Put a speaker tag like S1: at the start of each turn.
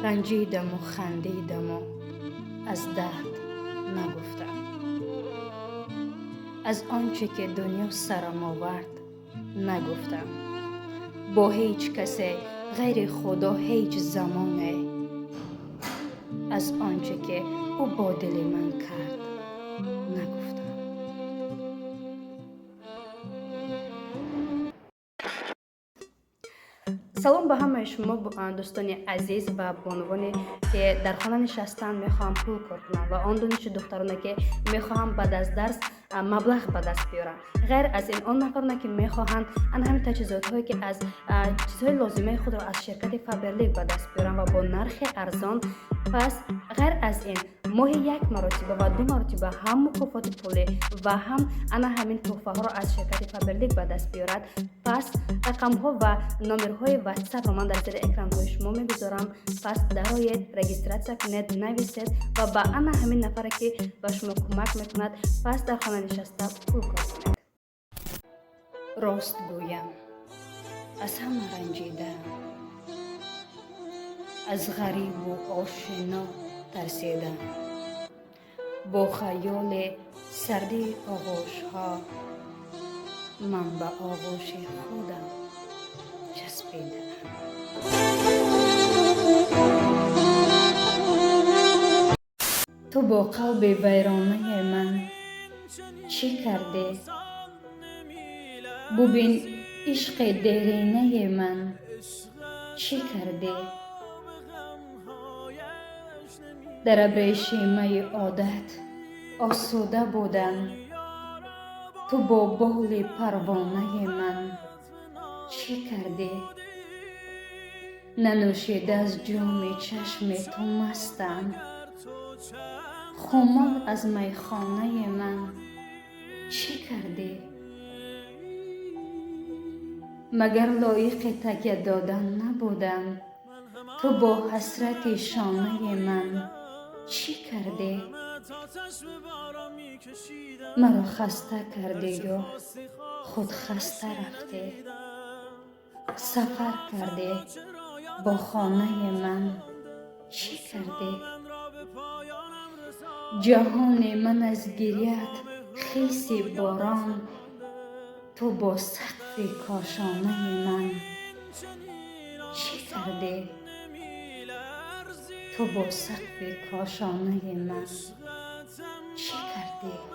S1: رنجیدم و خندیدم و از درد نگفتم. از آنچه که دنیا سرم آورد نگفتم. با هیچ کسی غیر خدا هیچ زمانه از آنچه که او با دل من کرد نگفتم. سلام به همه شما دوستان عزیز و بانوانی که در خانه نشستن میخوام پول کار کنم و آن دانش دخترانه که میخواهم بعد از درس مبلغ به دست بیارن. غیر از این آن نفرانه که میخواهند همین تجهیزات هایی که از چیزهای لازمه خود را از شرکت فابرلیک به دست بیارن و با نرخ ارزان. پس غیر از این ماهی یک مرتبه و 2 مرتبه هم مکافات پولی و هم همین تحفه ها را از شرکت فابرلیک به دست بیارد. پس رقم ها و نمرهای واتساپ را من در زیر اکران های شما میگذارم. پس درآیید، رجیستراسیون کنید، نویسید و با همین نفر که به شما کمک میکند پس در خانه نشسته پول کار کنید. راست گویم از همه رنجیدم، از غریب و آشنا ترسیدم. با خیال سردی آغوش ها من به آغوش خودم چسبیدم. تو با قلب ویرانه من چی کردی؟ ببین عشق دیرینه من چی کردی؟ در ابریشمی عادت آسوده بودم، تو با بال پروانه من چی کردی؟ ننوشیده از جام چشم تو مستم، خمار از میخانه من چی کردی؟ مگر لایق تکیه دادن نبودم، تو با حسرت شانه من چی کردی؟ مرا خسته کردی و خود خسته رفتی. سفر کردی با خانه من چی کردی؟ جهان من از گریت خیس باران، تو با سقف کاشانه من چی کردی؟ تو با سقف کاشانه من چی کردی؟